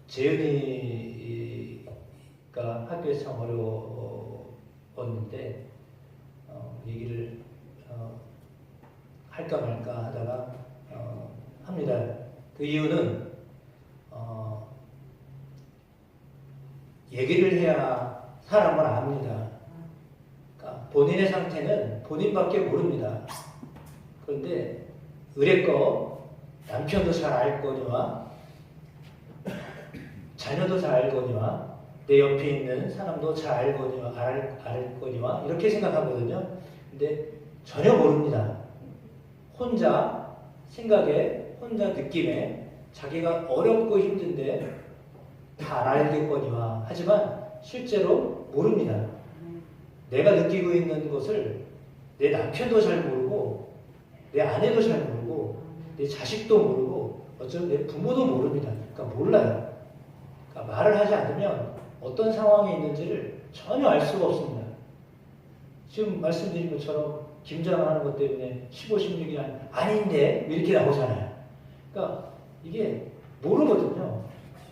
재은이가 학교에서 참 어려웠는데 얘기를 할까 말까 하다가 합니다. 그 이유는 얘기를 해야 사람을 압니다. 그러니까 본인의 상태는 본인밖에 모릅니다. 그런데 의뢰껏 남편도 잘 알거니와 자녀도 잘 알거니와 내 옆에 있는 사람도 잘 알거니와 이렇게 생각하거든요. 근데 전혀 모릅니다. 혼자 생각에, 혼자 느낌에 자기가 어렵고 힘든데 다 알겠거니와 하지만 실제로 모릅니다. 내가 느끼고 있는 것을 내 남편도 잘 모르고 내 아내도 잘 모르고 내 자식도 모르고 어쩌면 내 부모도 모릅니다. 그러니까 몰라요. 그러니까 말을 하지 않으면 어떤 상황에 있는지를 전혀 알 수가 없습니다. 지금 말씀드린 것처럼 김장하는 것 때문에 15, 16이 아닌데 이렇게 나오잖아요. 그러니까 이게 모르거든요.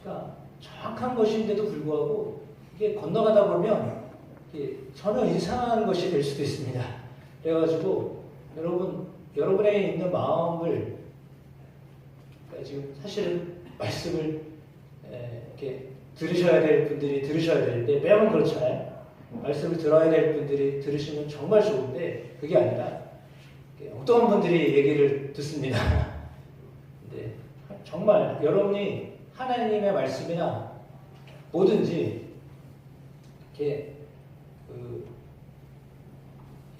그러니까 정확한 것인데도 불구하고 이게 건너가다 보면 이게 전혀 이상한 것이 될 수도 있습니다. 그래가지고 여러분의 있는 마음을 그러니까 지금 사실은 말씀을 이렇게 들으셔야 될 분들이 들으셔야 되는데 매번 그렇잖아요. 말씀을 들어야 될 분들이 들으시면 정말 좋은데 그게 아니라 어떤 분들이 얘기를 듣습니다. 근데 정말 여러분이 하나님의 말씀이나 뭐든지 이렇게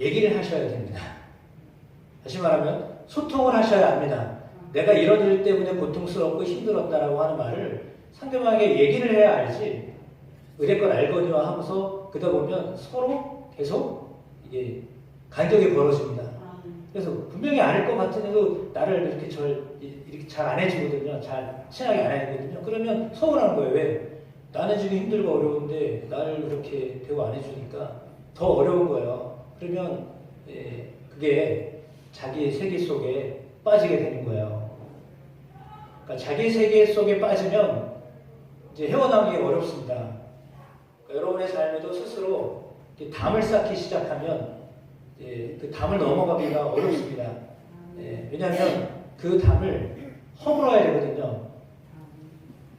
얘기를 하셔야 됩니다. 다시 말하면 소통을 하셔야 합니다. 내가 이런 일 때문에 고통스럽고 힘들었다라고 하는 말을 상대방에게 얘기를 해야 알지 의뢰껏 알거니와 하면서 그러다 보면 서로 계속 이게 간격이 벌어집니다. 그래서 분명히 알 것 같은데도 나를 이렇게 잘 안 해주거든요. 잘 친하게 안 해주거든요. 그러면 서운한 거예요. 왜? 나는 지금 힘들고 어려운데 나를 그렇게 대우 안 해주니까 더 어려운 거예요. 그러면 그게 자기 세계 속에 빠지게 되는 거예요. 그러니까 자기 세계 속에 빠지면 이제 헤어나오기가 어렵습니다. 그러니까 여러분의 삶에도 스스로 담을 쌓기 시작하면 그 담을 넘어가기가 어렵습니다. 왜냐하면 그 담을 허물어야 되거든요.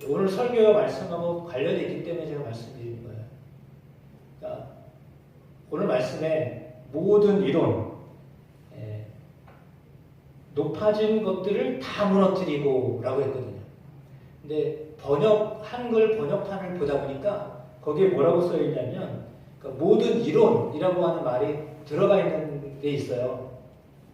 오늘 설교와 말씀하고 관련이 있기 때문에 제가 말씀드리는 거예요. 그러니까 오늘 말씀에 모든 이론, 높아진 것들을 다 무너뜨리고 라고 했거든요. 근데 한글 번역판을 보다 보니까 거기에 뭐라고 써 있냐면 그러니까 모든 이론이라고 하는 말이 들어가 있는 데 있어요.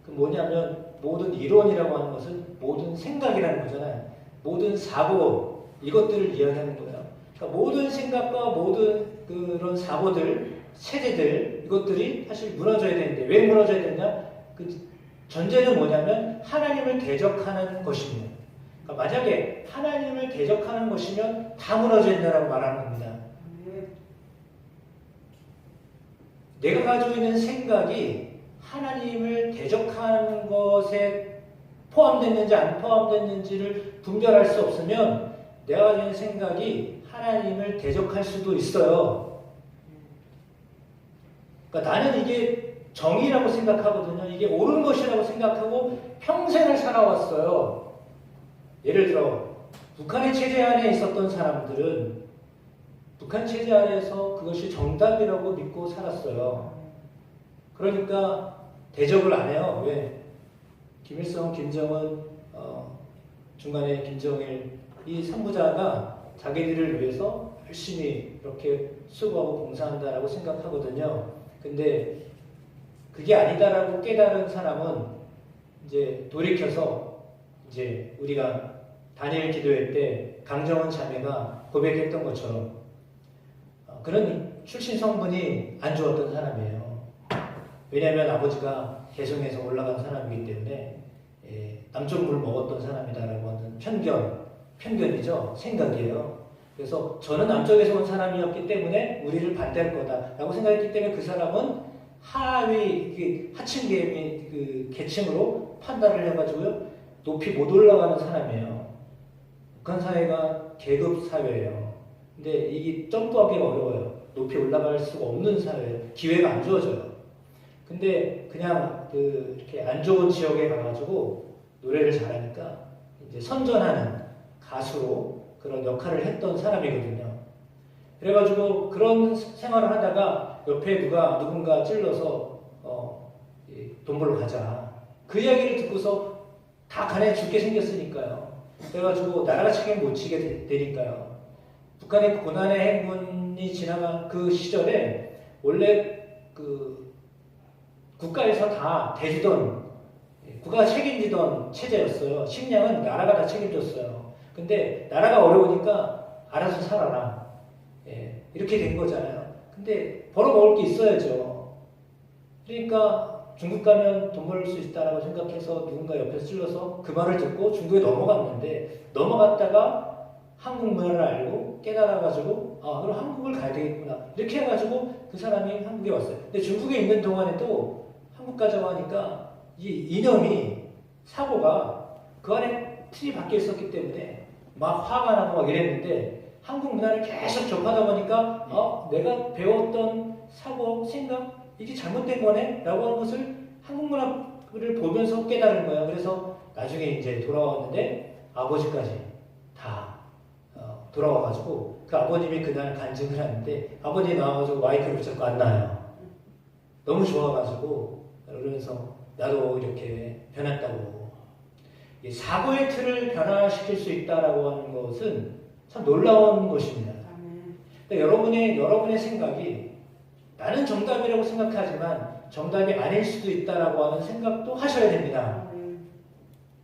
그 뭐냐면 모든 이론이라고 하는 것은 모든 생각이라는 거잖아요. 모든 사고 이것들을 이야기하는 거예요. 그러니까 모든 생각과 모든 그런 사고들, 체제들 이것들이 사실 무너져야 되는데 왜 무너져야 되냐? 그 전제는 뭐냐면 하나님을 대적하는 것입니다. 그러니까 만약에 하나님을 대적하는 것이면 다 무너져 있다라고 말하는 겁니다. 내가 가지고 있는 생각이 하나님을 대적하는 것에 포함됐는지 안 포함됐는지를 분별할 수 없으면 내가 가지고 있는 생각이 하나님을 대적할 수도 있어요. 그러니까 나는 이게 정의라고 생각하거든요. 이게 옳은 것이라고 생각하고 평생을 살아왔어요. 예를 들어 북한의 체제 안에 있었던 사람들은 북한 체제 안에서 그것이 정답이라고 믿고 살았어요. 그러니까 대적을 안 해요. 왜? 김일성, 김정은, 중간에 김정일 이 3부자가 자기들을 위해서 열심히 이렇게 수고하고 봉사한다라고 생각하거든요. 근데 그게 아니다라고 깨달은 사람은 이제 돌이켜서 이제 우리가 다니엘 기도회 때 강정원 자매가 고백했던 것처럼 그런 출신 성분이 안 좋았던 사람이에요. 왜냐하면 아버지가 개성에서 올라간 사람이기 때문에 남쪽 물 먹었던 사람이다라고 하는 편견이죠. 생각이에요. 그래서 저는 남쪽에서 온 사람이었기 때문에 우리를 반대할 거다라고 생각했기 때문에 그 사람은 하층 계층으로 판단을 해가지고요 높이 못 올라가는 사람이에요. 북한 사회가 계급 사회예요. 근데 이게 점프하기가 어려워요. 높이 올라갈 수가 없는 사회예요. 기회가 안 주어져요. 근데 그냥 이렇게 안 좋은 지역에 가가지고 노래를 잘하니까 이제 선전하는 가수로 그런 역할을 했던 사람이거든요. 그래가지고 그런 생활을 하다가 옆에 누군가 찔러서 돈 벌러 가자. 그 이야기를 듣고서 다 간에 죽게 생겼으니까요. 그래가지고 나라가 책임 못 지게 되니까요. 북한의 고난의 행군이 지나간 그 시절에 원래 국가에서 다 대주던 국가가 책임지던 체제였어요. 식량은 나라가 다 책임졌어요. 근데 나라가 어려우니까 알아서 살아라. 이렇게 된 거잖아요. 근데 벌어먹을 게 있어야죠. 그러니까 중국 가면 돈 벌 수 있다라고 생각해서 누군가 옆에서 찔러서 그 말을 듣고 중국에 넘어갔는데 넘어갔다가 한국 문화를 알고 깨달아가지고 그럼 한국을 가야 되겠구나. 이렇게 해가지고 그 사람이 한국에 왔어요. 근데 중국에 있는 동안에도 한국 가자고 하니까 이 이념이 사고가 그 안에 틀이 박혀 있었기 때문에 막 화가 나고 막 이랬는데 한국 문화를 계속 접하다 보니까 내가 배웠던 사고, 생각 이게 잘못된 거네? 라고 하는 것을 한국 문화를 보면서 깨달은 거예요. 그래서 나중에 이제 돌아왔는데 아버지까지 다 돌아와가지고 그 아버님이 그날 간증을 하는데 아버님이 나와가지고 마이크를 붙잡고 안 나요. 너무 좋아가지고 그러면서 나도 이렇게 변했다고. 이 사고의 틀을 변화시킬 수 있다라고 하는 것은 참 놀라운 것입니다. 그러니까 여러분의 생각이 나는 정답이라고 생각하지만 정답이 아닐 수도 있다라고 하는 생각도 하셔야 됩니다.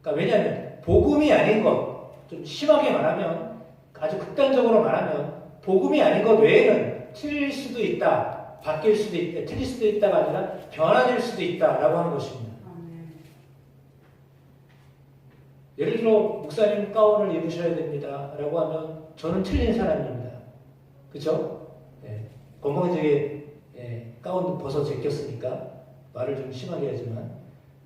그러니까 왜냐하면 복음이 아닌 것, 좀 심하게 말하면 아주 극단적으로 말하면 복음이 아닌 것 외에는 틀릴 수도 있다, 바뀔 수도 있다, 틀릴 수도 있다가 아니라 변화될 수도 있다라고 하는 것입니다. 예를 들어 목사님 가운을 입으셔야 됩니다 라고 하면 저는 틀린 사람입니다. 그렇죠? 건방지게 가운 벗어 제꼈으니까 말을 좀 심하게 하지만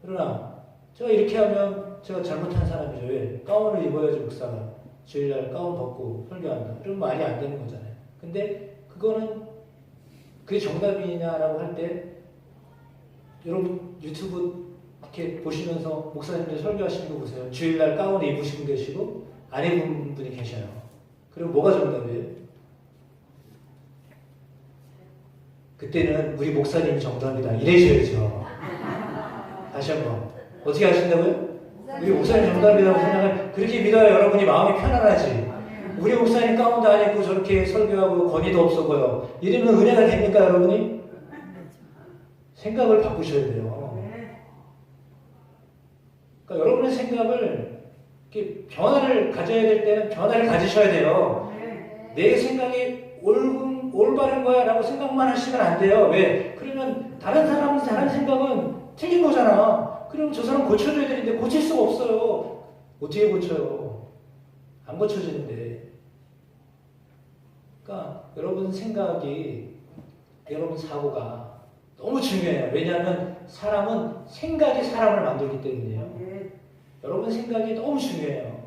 그러나 제가 이렇게 하면 제가 잘못한 사람이죠. 왜? 가운을 입어야지 목사가 주일날 가운 벗고 설교한다. 그러면 말이 안 되는 거잖아요. 근데 그게 정답이냐라고 할 때 여러분 유튜브 이렇게 보시면서 목사님들 설교하시는 거 보세요. 주일날 가운을 입으시고 계시고 안 입은 분이 계셔요. 그럼 뭐가 정답이에요? 그때는 우리 목사님이 정답이다. 이래셔야죠. 다시 한번. 어떻게 하신다고요? 우리 목사님 정답이라고 생각을 그렇게 믿어야 여러분이 마음이 편안하지. 우리 목사님 가운도 안 입고 저렇게 설교하고 권위도 없어 보여. 이러면 은혜가 됩니까 여러분이? 생각을 바꾸셔야 돼요. 그러니까 여러분의 생각을 이렇게 변화를 가져야 될 때는 변화를 가지셔야 돼요. 내 생각이 올바른 거야 라고 생각만 하시면 안 돼요. 왜? 그러면 다른 사람 다른 생각은 틀린 거잖아. 그럼 저 사람 고쳐줘야 되는데 고칠 수가 없어요. 어떻게 고쳐요? 안 고쳐지는데. 그러니까 여러분 생각이 여러분 사고가 너무 중요해요. 왜냐하면 사람은 생각이 사람을 만들기 때문이에요. 여러분 생각이 너무 중요해요.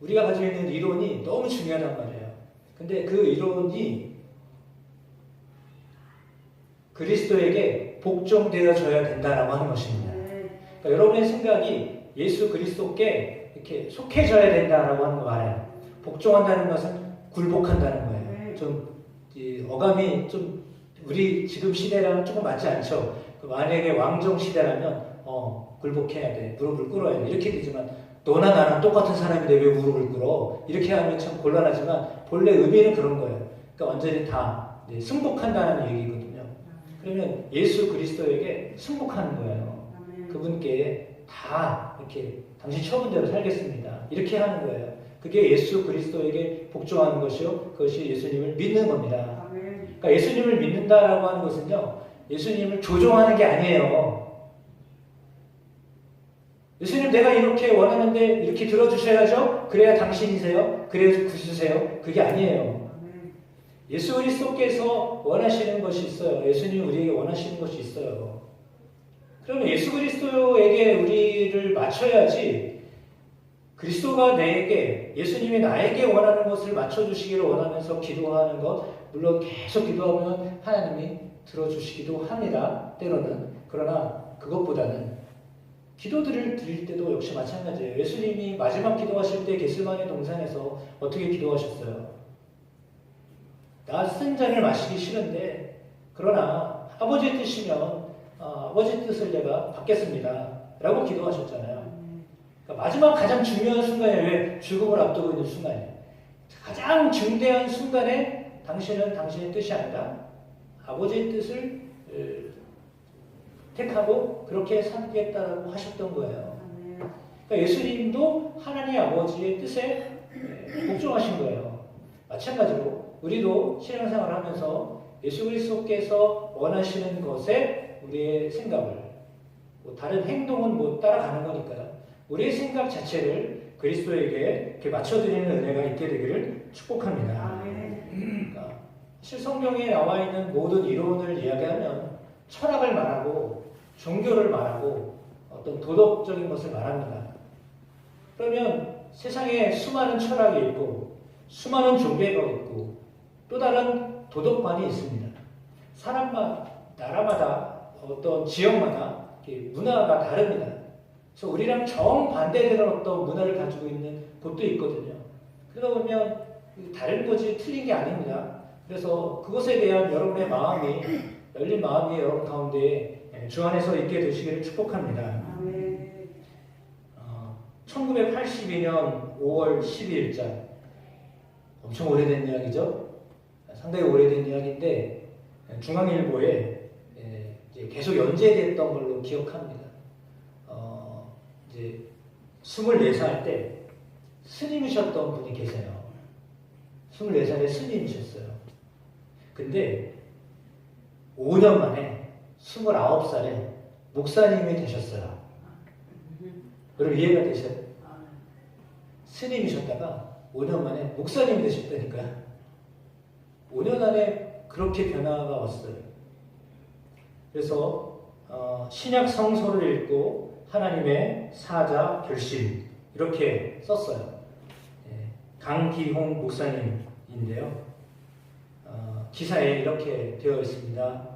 우리가 가지고 있는 이론이 너무 중요하단 말이에요. 근데 그 이론이 그리스도에게 복종되어져야 된다라고 하는 것입니다. 그러니까 여러분의 생각이 예수 그리스도께 이렇게 속해져야 된다라고 하는 거 말이에요. 복종한다는 것은 굴복한다는 거예요. 좀 어감이 좀 우리 지금 시대랑 조금 맞지 않죠. 만약에 왕정 시대라면 굴복해야 돼, 무릎을 꿇어야 돼 이렇게 되지만 너나 나랑 똑같은 사람인데 왜 무릎을 꿇어? 이렇게 하면 참 곤란하지만 본래 의미는 그런 거예요. 그러니까 완전히 다 승복한다는 얘기거든요. 그러면 예수 그리스도에게 승복하는 거예요. 그분께 다 이렇게 당신 처분 대로 살겠습니다. 이렇게 하는 거예요. 그게 예수 그리스도에게 복종하는 것이요. 그것이 예수님을 믿는 겁니다. 그러니까 예수님을 믿는다라고 하는 것은요. 예수님을 조종하는 게 아니에요. 예수님 내가 이렇게 원하는데 이렇게 들어주셔야죠. 그래야 당신이세요. 그래야 구주세요. 그게 아니에요. 예수 그리스도께서 원하시는 것이 있어요. 예수님 우리에게 원하시는 것이 있어요. 그러면 예수 그리스도에게 우리를 맞춰야지 그리스도가 내게, 예수님이 나에게 원하는 것을 맞춰주시기를 원하면서 기도하는 것, 물론 계속 기도하면 하나님이 들어주시기도 합니다. 때로는. 그러나 그것보다는 기도들을 드릴 때도 역시 마찬가지예요. 예수님이 마지막 기도하실 때 겟세마네 동산에서 어떻게 기도하셨어요? 나 쓴 잔을 마시기 싫은데 그러나 아버지의 뜻이면 아버지의 뜻을 내가 받겠습니다. 라고 기도하셨잖아요. 그러니까 마지막 가장 중요한 순간에 왜 죽음을 앞두고 있는 순간이에요. 가장 중대한 순간에 당신은 당신의 뜻이 아니라 아버지의 뜻을 택하고 그렇게 살겠다라고 하셨던 거예요. 그러니까 예수님도 하나님 아버지의 뜻에 복종하신 거예요. 마찬가지로 우리도 신앙생활을 하면서 예수 그리스도께서 원하시는 것에 우리의 생각을, 다른 행동은 못 따라가는 거니까요. 우리의 생각 자체를 그리스도에게 이렇게 맞춰드리는 은혜가 있게 되기를 축복합니다. 그러니까 사실 성경에 나와 있는 모든 이론을 이야기하면 철학을 말하고 종교를 말하고 어떤 도덕적인 것을 말합니다. 그러면 세상에 수많은 철학이 있고 수많은 종교가 있고 또 다른 도덕관이 있습니다. 사람마다, 나라마다, 어떤 지역마다 문화가 다릅니다. 그래서 우리랑 정반대되는 어떤 문화를 가지고 있는 곳도 있거든요. 그러다 보면 다른 거지 틀린 게 아닙니다. 그래서 그것에 대한 여러분의 마음이, 열린 마음이 여러분 가운데 주 안에서 있게 되시기를 축복합니다. 1982년 5월 12일자, 엄청 오래된 이야기죠. 상당히 오래된 이야기인데 중앙일보에 이제 계속 연재됐던 걸로 기억합니다. 이제 24살 때 스님이셨던 분이 계세요. 24살에 스님이셨어요. 근데 5년 만에 29살에 목사님이 되셨어요. 여러분 이해가 되셔요? 스님이셨다가 5년 만에 목사님이 되셨다니까요. 5년 안에 그렇게 변화가 왔어요. 그래서 신약 성서를 읽고 하나님의 사자 결심 이렇게 썼어요. 강기홍 목사님인데요. 기사에 이렇게 되어 있습니다.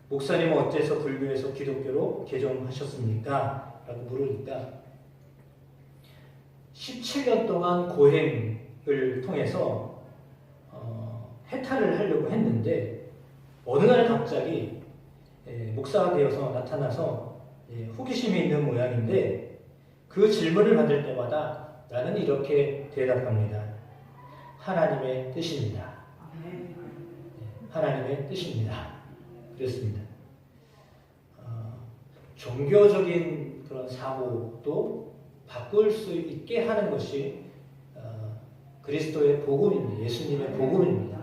목사님은 어째서 불교에서 기독교로 개종하셨습니까? 라고 물으니까 17년 동안 고행을 통해서 해탈을 하려고 했는데 어느 날 갑자기 목사가 되어서 나타나서 호기심이 있는 모양인데 그 질문을 받을 때마다 나는 이렇게 대답합니다. 하나님의 뜻입니다. 하나님의 뜻입니다. 그랬습니다. 종교적인 그런 사고도 바꿀 수 있게 하는 것이 그리스도의 복음입니다. 예수님의 복음입니다.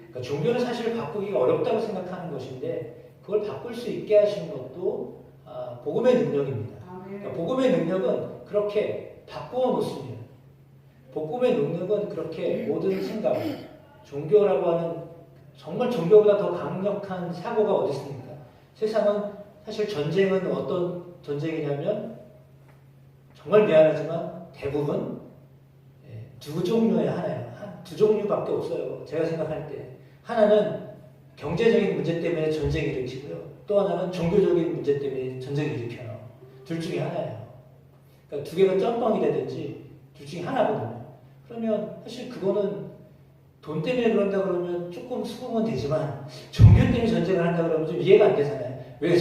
그러니까 종교는 사실 바꾸기가 어렵다고 생각하는 것인데 그걸 바꿀 수 있게 하신 것도 복음의 능력입니다. 그러니까 복음의 능력은 그렇게 바꾸어 놓습니다. 복음의 능력은 그렇게 모든 생각, 종교라고 하는 정말 종교보다 더 강력한 사고가 어디 있습니까? 세상은 사실 전쟁은 어떤 전쟁이냐면 정말 미안하지만 대부분 두 종류의 하나예요. 두 종류밖에 없어요. 제가 생각할 때. 하나는 경제적인 문제 때문에 전쟁을 일으키고요. 또 하나는 종교적인 문제 때문에 전쟁을 일으켜요. 둘 중에 하나예요. 그러니까 두 개가 짬뽕이 되든지 둘 중에 하나거든요. 그러면 사실 그거는 돈 때문에 그런다 그러면 조금 수긍은 되지만 종교 때문에 전쟁을 한다 그러면 좀 이해가 안 되잖아요. 왜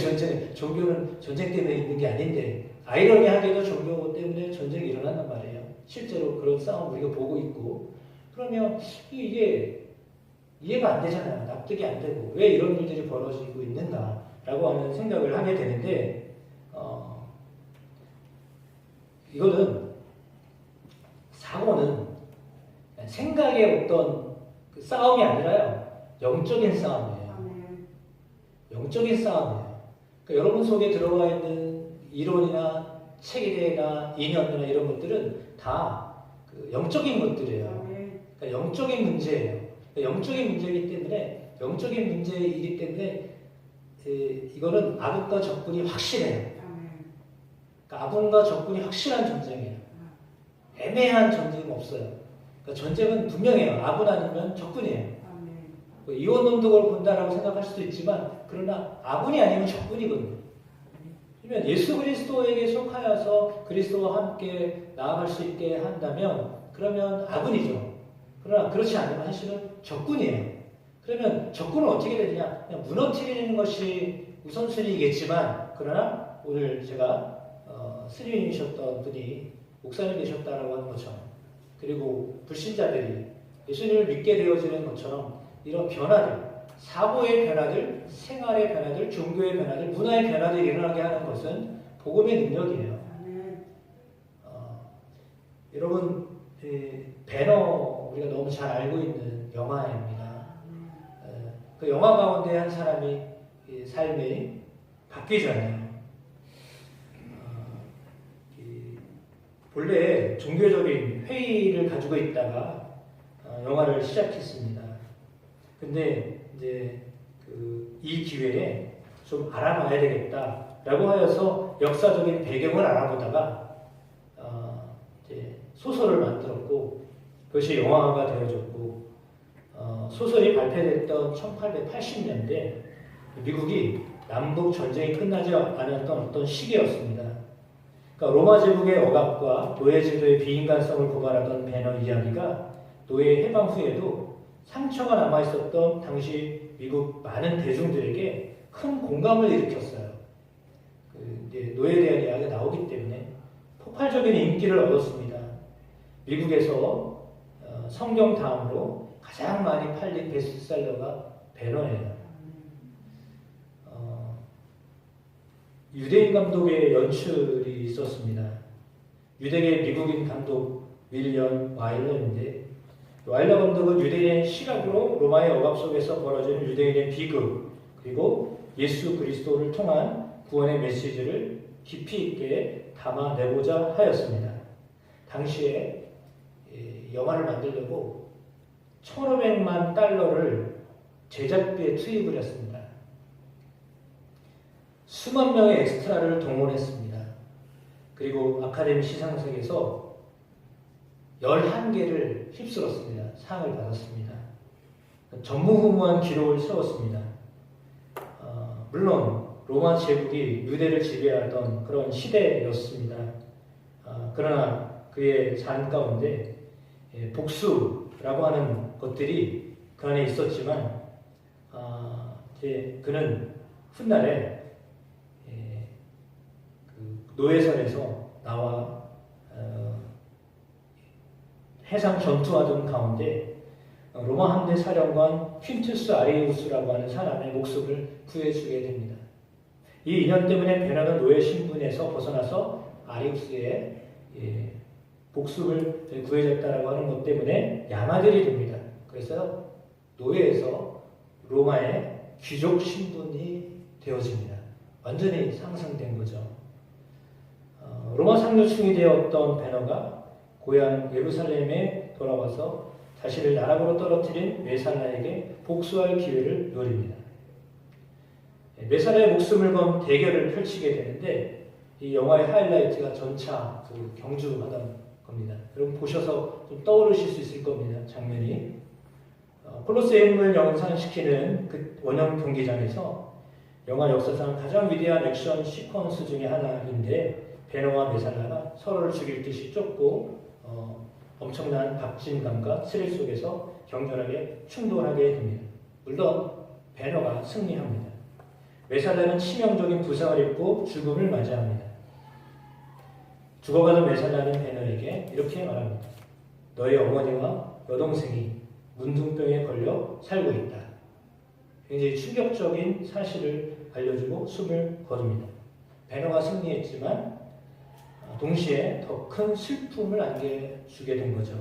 종교는 전쟁 때문에 있는 게 아닌데 아이러니하게도 종교 때문에 전쟁이 일어난단 말이에요. 실제로 그런 싸움 우리가 보고 있고 그러면 이게 이해가 안 되잖아요. 납득이 안 되고 왜 이런 일들이 벌어지고 있는가라고 하는 생각을 하게 되는데 이거는 사고는 생각의 어떤 그 싸움이 아니라요. 영적인 싸움이에요. 영적인 싸움이에요. 그러니까 여러분 속에 들어가 있는 이론이나 체계나 이념이나 이런 것들은 다 그 영적인 것들이에요. 그러니까 영적인 문제예요. 그러니까 영적인 문제이기 때문에 영적인 문제이기 때문에 이거는 아군과 적군이 확실해요. 그러니까 아군과 적군이 확실한 전쟁이에요. 애매한 전쟁은 없어요. 그러니까 전쟁은 분명해요. 아군 아니면 적군이에요. 이원론적으로 본다라고 생각할 수도 있지만 그러나 아군이 아니면 적군이거든요. 그러면 예수 그리스도에게 속하여서 그리스도와 함께 나아갈 수 있게 한다면 그러면 아군이죠. 그러나 그렇지 않으면 사실은 적군이에요. 그러면 적군은 어떻게 되느냐? 그냥 무너뜨리는 것이 우선순위이겠지만 그러나 오늘 제가 스님이셨던 분이 목사님 되셨다라고 하는 것처럼 그리고 불신자들이 예수님을 믿게 되어지는 것처럼 이런 변화들, 사고의 변화들, 생활의 변화들, 종교의 변화들, 문화의 변화들이 일어나게 하는 것은 복음의 능력이에요. 여러분 배너 우리가 너무 잘 알고 있는 영화입니다. 그 영화 가운데 한 사람이 삶이 바뀌잖아요. 본래 종교적인 회의를 가지고 있다가 영화를 시작했습니다. 근데 이제 이 기회에 좀 알아봐야 되겠다라고 하여서 역사적인 배경을 알아보다가 이제 소설을 만들었고 그것이 영화가 되어졌고 소설이 발표됐던 1880년대 미국이 남북 전쟁이 끝나지 않았던 어떤 시기였습니다. 그러니까 로마 제국의 억압과 노예 제도의 비인간성을 고발하던 배너 이야기가 노예 해방 후에도 상처가 남아있었던 당시 미국 많은 대중들에게 큰 공감을 일으켰어요. 이제 노예에 대한 이야기가 나오기 때문에 폭발적인 인기를 얻었습니다. 미국에서 성경 다음으로 가장 많이 팔린 베스트셀러가 배너예요. 유대인 감독의 연출이 있었습니다. 유대계 미국인 감독 윌리엄 와일러인데 와일러 감독은 유대인의 시각으로 로마의 억압 속에서 벌어지는 유대인의 비극 그리고 예수 그리스도를 통한 구원의 메시지를 깊이 있게 담아내고자 하였습니다. 당시에 영화를 만들려고 1,500만 달러를 제작비에 투입을 했습니다. 수만 명의 엑스트라를 동원했습니다. 그리고 아카데미 시상식에서 11개를 휩쓸었습니다. 상을 받았습니다. 전무후무한 기록을 세웠습니다. 물론 로마 제국이 유대를 지배하던 그런 시대였습니다. 그러나 그의 삶 가운데 복수라고 하는 것들이 그 안에 있었지만 그는 훗날에 노예선에서 나와 해상 전투하던 가운데 로마 함대 사령관 퀸투스 아리우스라고 하는 사람의 목숨을 구해주게 됩니다. 이 인연 때문에 베너는 노예 신분에서 벗어나서 아리우스의 복수를 구해줬다라고 하는 것 때문에 양아들이 됩니다. 그래서 노예에서 로마의 귀족 신분이 되어집니다. 완전히 상승된 거죠. 로마 상류층이 되었던 베너가 고향 예루살렘에 돌아와서 자신을 나락으로 떨어뜨린 메살라에게 복수할 기회를 노립니다. 메살라의 목숨을 건 대결을 펼치게 되는데 이 영화의 하이라이트가 전차 경주하던 겁니다. 여러분 보셔서 좀 떠오르실 수 있을 겁니다. 장면이 콜로세움을 연상시키는 그 원형 경기장에서 영화 역사상 가장 위대한 액션 시퀀스 중에 하나인데 베너와 메살라가 서로를 죽일 듯이 쫓고 엄청난 박진감과 스릴 속에서 격렬하게 충돌하게 됩니다. 물론 베너가 승리합니다. 메살라는 치명적인 부상을 입고 죽음을 맞이합니다. 죽어가는 메살라는 베너에게 이렇게 말합니다. 너의 어머니와 여동생이 문둥병에 걸려 살고 있다. 굉장히 충격적인 사실을 알려주고 숨을 거둡니다. 베너가 승리했지만 동시에 더 큰 슬픔을 안겨주게 된 거죠.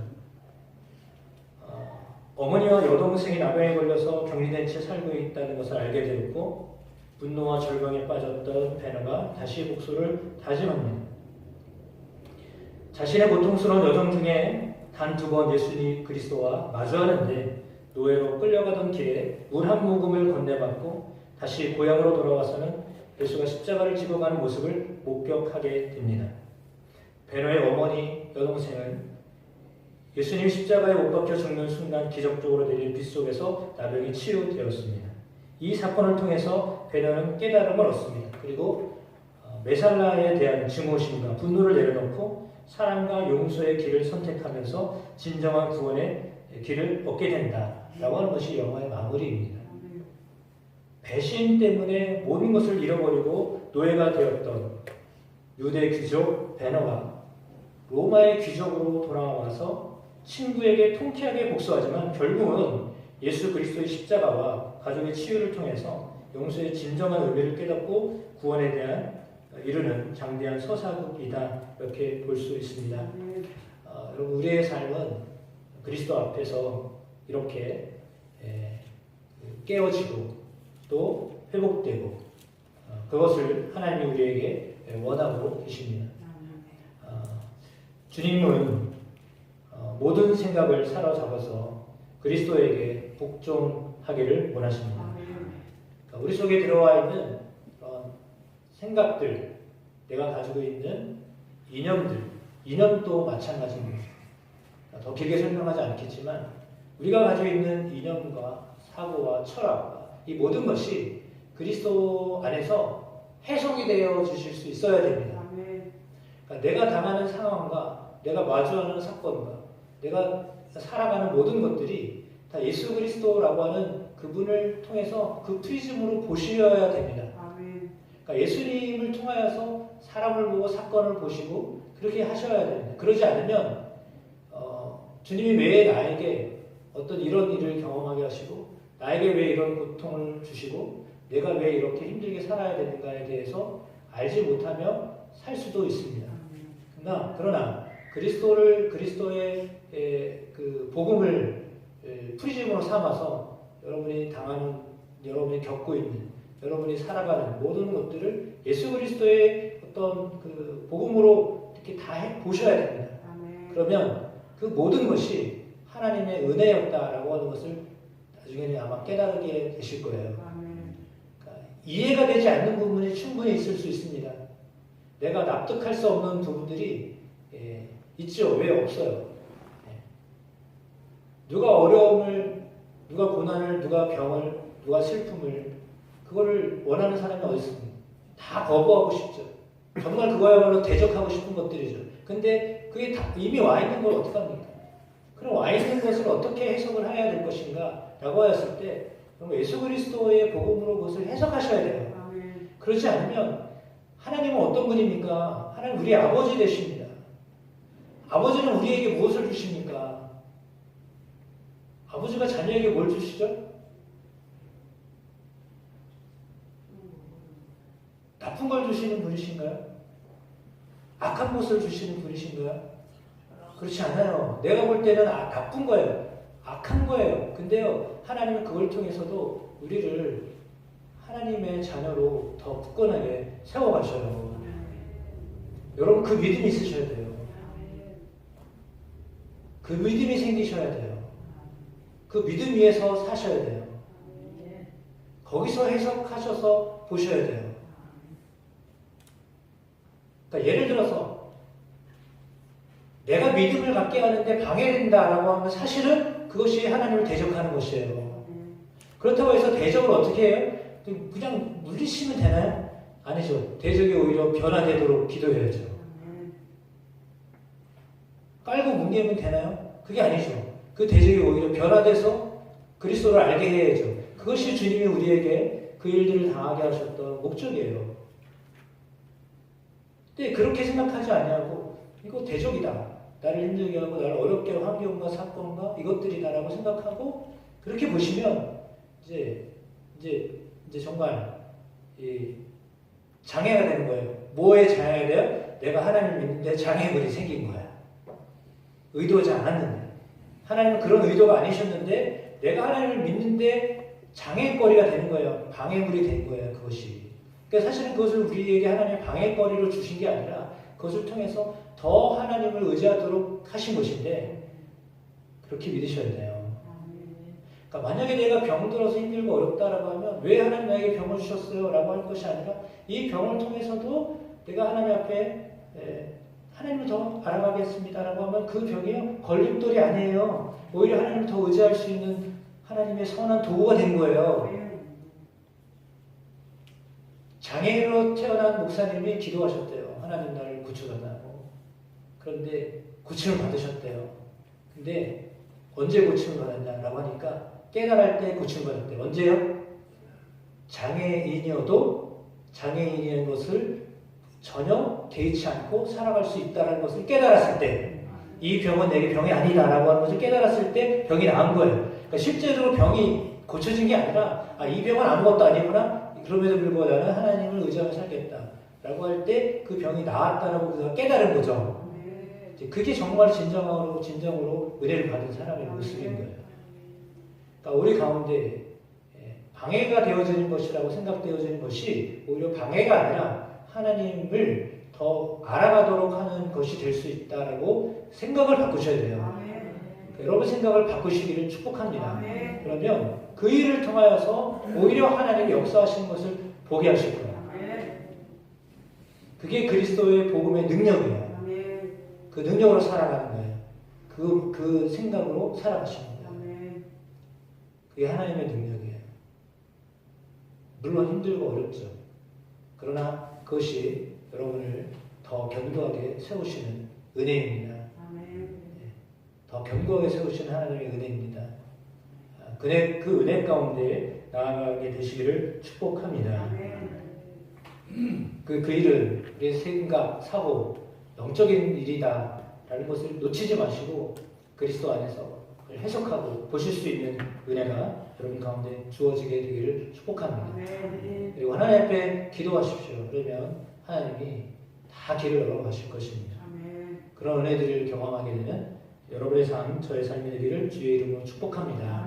어머니와 여동생이 나병에 걸려서 격리된 채 살고 있다는 것을 알게 되었고 분노와 절망에 빠졌던 베너가 다시 복수를 다짐합니다. 자신의 고통스러운 여정 중에 단 2번 예수님 그리스도와 마주하는데 노예로 끌려가던 길에 물 한 모금을 건네받고 다시 고향으로 돌아와서는 예수가 십자가를 지고 가는 모습을 목격하게 됩니다. 베너의 어머니 여동생은 예수님 십자가에 못 박혀 죽는 순간 기적적으로 내린 비 속에서 나병이 치유되었습니다. 이 사건을 통해서 베너는 깨달음을 얻습니다. 그리고 메살라에 대한 증오심과 분노를 내려놓고 사랑과 용서의 길을 선택하면서 진정한 구원의 길을 얻게 된다라고 하는 것이 영화의 마무리입니다. 배신 때문에 모든 것을 잃어버리고 노예가 되었던 유대 귀족 베너가 로마의 귀족으로 돌아와서 친구에게 통쾌하게 복수하지만 결국은 예수 그리스도의 십자가와 가족의 치유를 통해서 용서의 진정한 의미를 깨닫고 구원에 대한 이루는 장대한 서사극이다, 이렇게 볼 수 있습니다. 여러분, 우리의 삶은 그리스도 앞에서 이렇게 깨어지고 또 회복되고 그것을 하나님이 우리에게 원하고 계십니다. 주님은 모든 생각을 사로잡아서 그리스도에게 복종하기를 원하십니다. 우리 속에 들어와 있는 그런 생각들, 내가 가지고 있는 이념도 마찬가지입니다. 더 길게 설명하지 않겠지만 우리가 가지고 있는 이념과 사고와 철학과 이 모든 것이 그리스도 안에서 해석이 되어 주실 수 있어야 됩니다. 그러니까 내가 당하는 상황과 내가 마주하는 사건과 내가 살아가는 모든 것들이 다 예수 그리스도라고 하는 그분을 통해서 그 프리즘으로 보셔야 됩니다. 그러니까 예수님을 통하여서 사람을 보고 사건을 보시고 그렇게 하셔야 됩니다. 그러지 않으면 주님이 왜 나에게 어떤 이런 일을 경험하게 하시고 나에게 왜 이런 고통을 주시고 내가 왜 이렇게 힘들게 살아야 되는가에 대해서 알지 못하며 살 수도 있습니다. 그러나 그리스도의 그 복음을 프리즘으로 삼아서 여러분이 겪고 있는, 여러분이 살아가는 모든 것들을 예수 그리스도의 어떤 그 복음으로 이렇게 다 보셔야 됩니다. 그러면 그 모든 것이 하나님의 은혜였다라고 하는 것을 나중에는 아마 깨달게 되실 거예요. 그러니까 이해가 되지 않는 부분이 충분히 있을 수 있습니다. 내가 납득할 수 없는 부분들이 있죠. 왜 없어요? 누가 어려움을, 누가 고난을, 누가 병을, 누가 슬픔을 그거를 원하는 사람이 어디 있습니까? 다 거부하고 싶죠. 정말 그거야말로 대적하고 싶은 것들이죠. 근데 그게 다 이미 와 있는 걸 어떡합니까? 그럼 와 있는 것을 어떻게 해석을 해야 될 것인가? 라고 하였을 때 예수 그리스도의 복음으로 그것을 해석하셔야 돼요. 그렇지 않으면 하나님은 어떤 분입니까? 하나님 우리의 아버지 되십니다. 아버지는 우리에게 무엇을 주십니까? 아버지가 자녀에게 뭘 주시죠? 나쁜 걸 주시는 분이신가요? 악한 것을 주시는 분이신가요? 그렇지 않아요. 내가 볼 때는 나쁜 거예요. 악한 거예요. 근데요, 하나님은 그걸 통해서도 우리를 하나님의 자녀로 더 굳건하게 세워가셔요. 여러분, 그 믿음이 있으셔야 돼요. 그 믿음이 생기셔야 돼요. 그 믿음 위에서 사셔야 돼요. 거기서 해석하셔서 보셔야 돼요. 그러니까 예를 들어서 내가 믿음을 갖게 하는데 방해된다라고 하면 사실은 그것이 하나님을 대적하는 것이에요. 그렇다고 해서 대적을 어떻게 해요? 그냥 물리치면 되나요? 아니죠. 대적이 오히려 변화되도록 기도해야죠. 깔고 뭉개면 되나요? 그게 아니죠. 그 대적이 오히려 변화돼서 그리스도를 알게 해야죠. 그것이 주님이 우리에게 그 일들을 당하게 하셨던 목적이에요. 근데 그렇게 생각하지 아니하고 이거 대적이다. 나를 힘들게 하고 나를 어렵게 하는 환경과 사건과 이것들이다라고 생각하고 그렇게 보시면 이제 정말 이 장애가 되는 거예요. 뭐에 장애가 돼요? 내가 하나님을 믿는데 장애물이 생긴 거야. 의도하지 않았는데. 하나님은 그런 의도가 아니셨는데 내가 하나님을 믿는데 장애거리가 되는 거예요. 방해물이 된 거예요. 그것이. 그러니까 사실은 그것을 우리에게 하나님의 방해거리로 주신 게 아니라 그것을 통해서 더 하나님을 의지하도록 하신 것인데 그렇게 믿으셔야 돼요. 그러니까 만약에 내가 병들어서 힘들고 어렵다라고 하면 왜 하나님 나에게 병을 주셨어요? 라고 할 것이 아니라 이 병을 통해서도 내가 하나님 앞에 하나님을 더 알아가겠습니다라고 하면 그 병이요 걸림돌이 아니에요. 오히려 하나님을 더 의지할 수 있는 하나님의 선한 도구가 된 거예요. 장애인으로 태어난 목사님이 기도하셨대요. 하나님 나를 고쳐달라고. 그런데 고침을 받으셨대요. 근데 언제 고침을 받았냐라고 하니까 깨달을 때 고침을 받았대요. 언제요? 장애인이어도 장애인인 것을 전혀 개의치 않고 살아갈 수 있다는 것을 깨달았을 때, 이 병은 내게 병이 아니다라고 하는 것을 깨달았을 때 병이 나은 거예요. 그러니까 실제로 병이 고쳐진 게 아니라 이 병은 아무것도 아니구나. 그럼에도 불구하고 나는 하나님을 의지하며 살겠다라고 할 때 그 병이 나았다라고 우리가 깨달은 거죠. 그게 정말 진정으로 은혜를 받은 사람의 모습인 거예요. 그러니까 우리 가운데 방해가 되어지는 것이라고 생각되어지는 것이 오히려 방해가 아니라 하나님을 더 알아가도록 하는 것이 될 수 있다라고 생각을 바꾸셔야 돼요. 그러니까 여러분 생각을 바꾸시기를 축복합니다. 그러면 그 일을 통하여서 오히려 하나님이 역사하시는 것을 보게 하실 거예요. 그게 그리스도의 복음의 능력이에요. 그 능력으로 살아가는 거예요. 그 생각으로 살아가시는 거예요. 그게 하나님의 능력이에요. 물론 힘들고 어렵죠. 그러나 그것이 여러분을 더 견고하게 세우시는 은혜입니다. 더 견고하게 세우시는 하나님의 은혜입니다. 그 은혜 가운데 나아가게 되시기를 축복합니다. 그 일은 우리의 생각, 사고, 영적인 일이다 라는 것을 놓치지 마시고 그리스도 안에서 해석하고 보실 수 있는 은혜가 여러분 가운데 주어지게 되기를 축복합니다. 그리고 하나님 앞에 기도하십시오. 그러면 하나님이 다 길을 열어가실 것입니다. 그런 은혜들을 경험하게 되는 여러분의 삶, 저의 삶이 되기를 주의 이름으로 축복합니다.